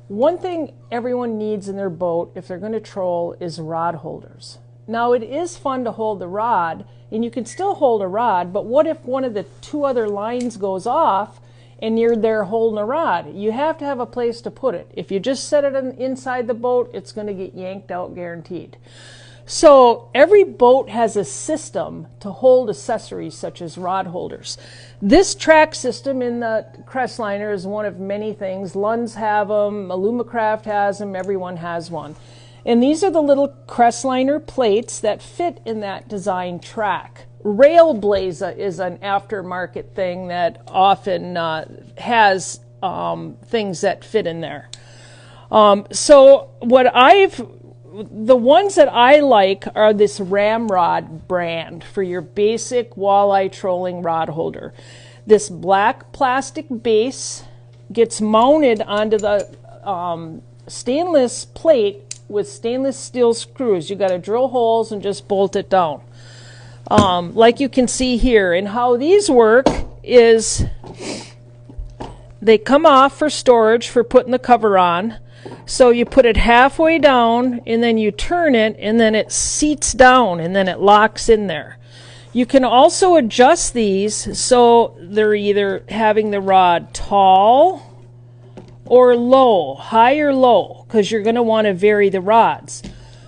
One thing everyone needs in their boat if they're going to troll is rod holders. Now it is fun to hold the rod, and you can still hold a rod, but what if one of the two other lines goes off and you're there holding a rod? You have to have a place to put it. If you just set it inside the boat, it's going to get yanked out guaranteed. So every boat has a system to hold accessories such as rod holders. This track system in the Crestliner is one of many things. Lunds have them, Alumacraft has them, everyone has one. And these are the little Crestliner plates that fit in that design track. Railblaza is an aftermarket thing that often has things that fit in there. The ones that I like are this Ramrod brand for your basic walleye trolling rod holder. This black plastic base gets mounted onto the stainless plate with stainless steel screws. You got to drill holes and just bolt it down. Like you can see here. And how these work is they come off for storage for putting the cover on. So you put it halfway down and then you turn it and then it seats down and then it locks in there. You can also adjust these so they're either having the rod tall or low, high or low, because you're going to want to vary the rods.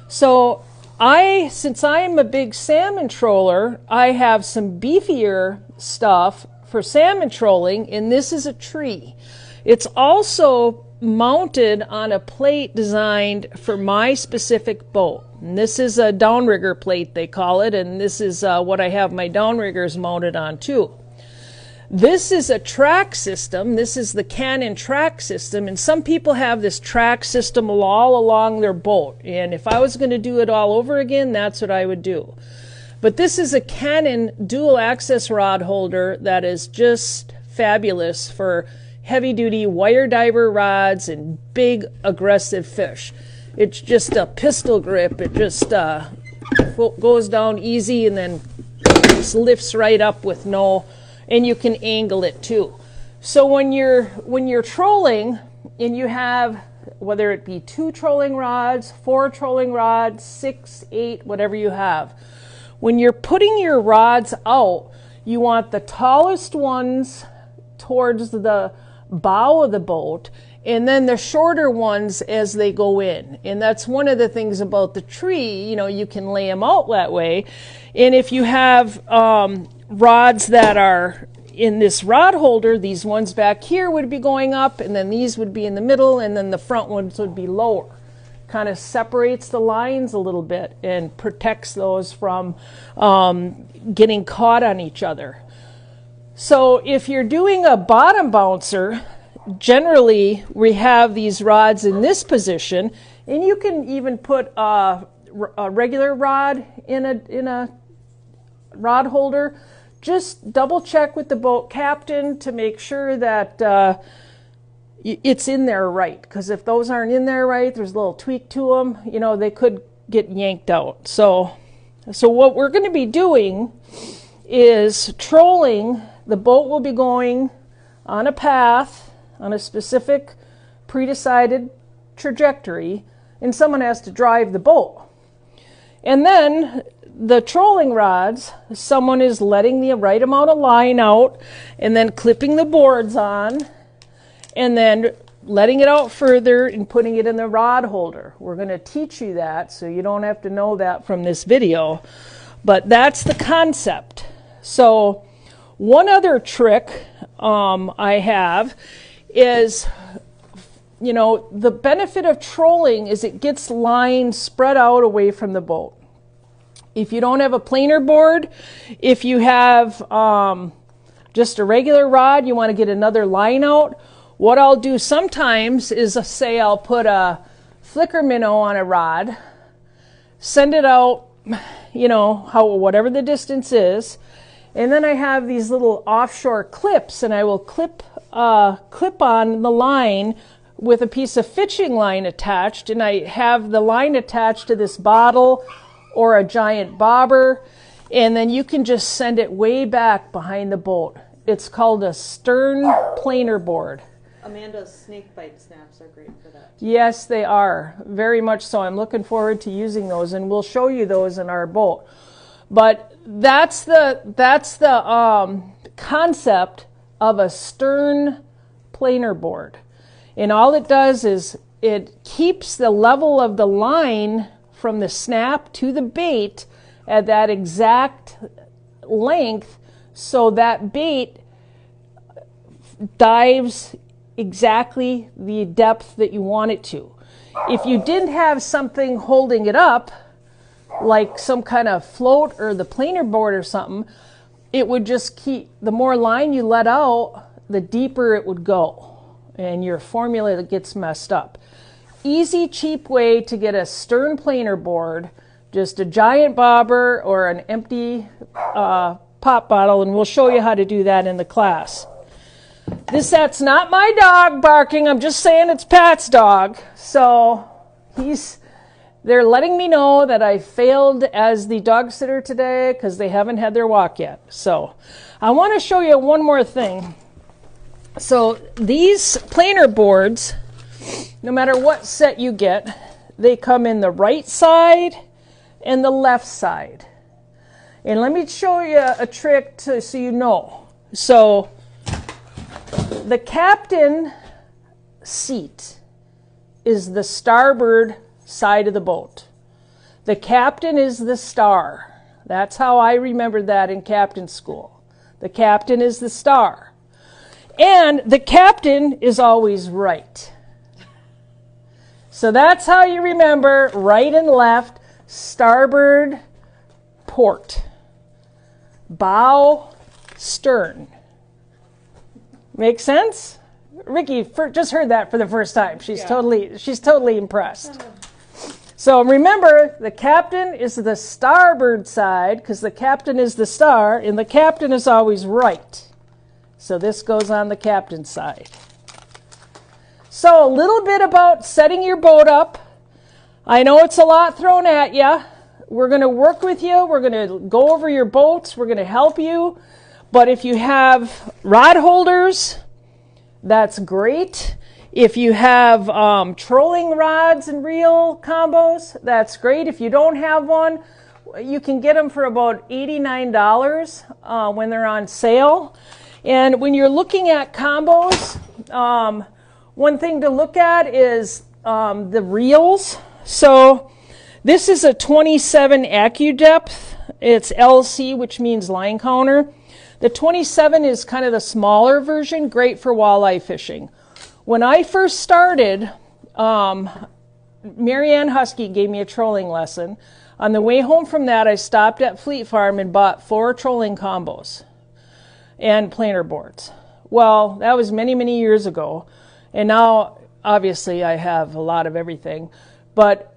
So since I am a big salmon troller, I have some beefier stuff for salmon trolling, and this is a tree. It's also mounted on a plate designed for my specific boat. And this is a downrigger plate, they call it, and this is what I have my downriggers mounted on too. This is a track system. This is the Canon track system, and some people have this track system all along their boat. And if I was going to do it all over again, that's what I would do. But this is a Canon dual access rod holder that is just fabulous for heavy-duty wire diver rods and big aggressive fish. It's just a pistol grip. It just goes down easy and then just lifts right up with no, and you can angle it too. So when you're trolling and you have, whether it be 2 trolling rods, 4 trolling rods, 6, 8, whatever you have, when you're putting your rods out, you want the tallest ones towards the bow of the boat, and then the shorter ones as they go in. And that's one of the things about the tree, you can lay them out that way. And if you have rods that are in this rod holder, these ones back here would be going up, and then these would be in the middle, and then the front ones would be lower. Kind of separates the lines a little bit and protects those from getting caught on each other. So if you're doing a bottom bouncer, generally we have these rods in this position, and you can even put a regular rod in a rod holder. Just double check with the boat captain to make sure that it's in there right, because if those aren't in there right, there's a little tweak to them, they could get yanked out. So what we're going to be doing is trolling. The boat will be going on a path, on a specific pre-decided trajectory, and someone has to drive the boat. And then the trolling rods, someone is letting the right amount of line out and then clipping the boards on and then letting it out further and putting it in the rod holder. We're going to teach you that, so you don't have to know that from this video, but that's the concept. So one other trick I have is, the benefit of trolling is it gets line spread out away from the boat. If you don't have a planer board, if you have just a regular rod, you want to get another line out, what I'll do sometimes is say I'll put a flicker minnow on a rod, send it out, whatever the distance is, and then I have these little offshore clips, and I will clip on the line with a piece of fishing line attached, and I have the line attached to this bottle or a giant bobber, and then you can just send it way back behind the boat. It's called a stern planer board. Amanda's snake bite snaps are great for that. Yes, they are. Very much so. I'm looking forward to using those, and we'll show you those in our boat. But that's the concept of a stern planer board. And all it does is it keeps the level of the line from the snap to the bait at that exact length, so that bait dives exactly the depth that you want it to. If you didn't have something holding it up, like some kind of float or the planer board or something, it would just keep, the more line you let out, the deeper it would go, and your formula gets messed up. Easy, cheap way to get a stern planer board, just a giant bobber or an empty pop bottle, and we'll show you how to do that in the class. That's not my dog barking, I'm just saying it's Pat's dog. So they're letting me know that I failed as the dog sitter today because they haven't had their walk yet. So I want to show you one more thing. So these planer boards, no matter what set you get, they come in the right side and the left side. And let me show you a trick so you know. So the captain seat is the starboard side of the boat. The captain is the star. That's how I remembered that in captain school. The captain is the star. And the captain is always right. So that's how you remember right and left, starboard, port, bow, stern. Make sense? Ricky just heard that for the first time. She's totally impressed. So remember, the captain is the starboard side because the captain is the star, and the captain is always right. So this goes on the captain's side. So a little bit about setting your boat up. I know it's a lot thrown at you. We're going to work with you. We're going to go over your boats. We're going to help you. But if you have rod holders, that's great. If you have trolling rods and reel combos, that's great. If you don't have one, you can get them for about $89 when they're on sale. And when you're looking at combos, one thing to look at is the reels. So this is a 27 AccuDepth. It's LC, which means line counter. The 27 is kind of the smaller version, great for walleye fishing. When I first started, Marianne Husky gave me a trolling lesson. On the way home from that, I stopped at Fleet Farm and bought 4 trolling combos and planer boards. Well, that was many, many years ago. And now, obviously, I have a lot of everything. But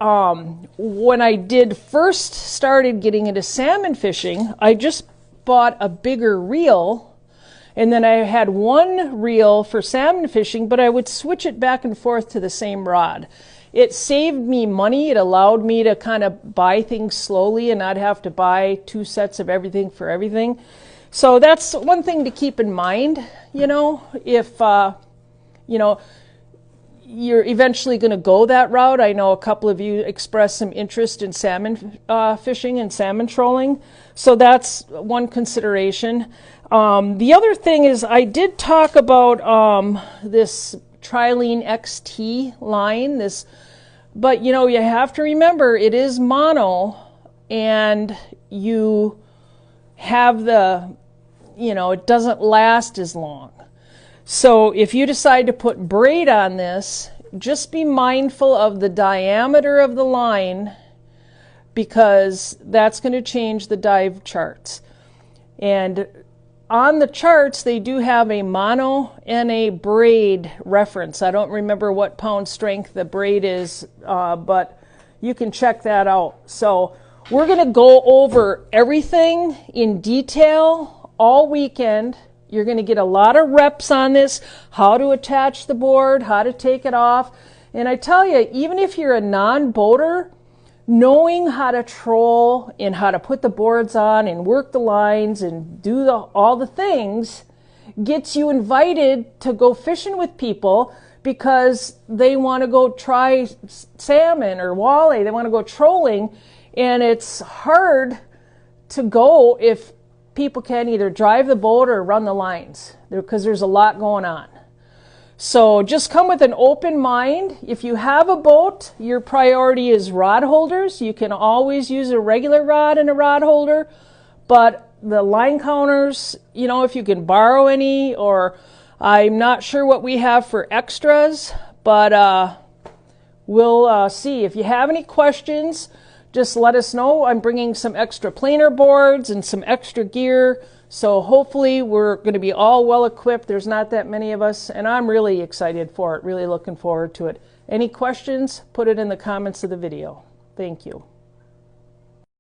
when I first started getting into salmon fishing, I just bought a bigger reel, and then I had one reel for salmon fishing, but I would switch it back and forth to the same rod. It saved me money. It allowed me to kind of buy things slowly and not have to buy 2 sets of everything for everything. So that's one thing to keep in mind, if, you're eventually going to go that route. I know a couple of you expressed some interest in salmon fishing and salmon trolling. So that's one consideration. The other thing is I did talk about this Trilene XT line, but you have to remember it is mono, and you have it doesn't last as long. So if you decide to put braid on this, just be mindful of the diameter of the line, because that's going to change the dive charts. And on the charts, they do have a mono and a braid reference. I don't remember what pound strength the braid is, but you can check that out. So we're going to go over everything in detail all weekend. You're going to get a lot of reps on this, how to attach the board, how to take it off. And I tell you, even if you're a non-boater, knowing how to troll and how to put the boards on and work the lines and do all the things gets you invited to go fishing with people because they want to go try salmon or walleye. They want to go trolling, and it's hard to go if people can either drive the boat or run the lines because there's a lot going on. So just come with an open mind. If you have a boat, your priority is rod holders. You can always use a regular rod and a rod holder, but the line counters, you know, if you can borrow any, or I'm not sure what we have for extras, but we'll see. If you have any questions, just let us know. I'm bringing some extra planer boards and some extra gear, so hopefully we're going to be all well equipped. There's not that many of us, and I'm really excited for it, really looking forward to it. Any questions, put it in the comments of the video. Thank you.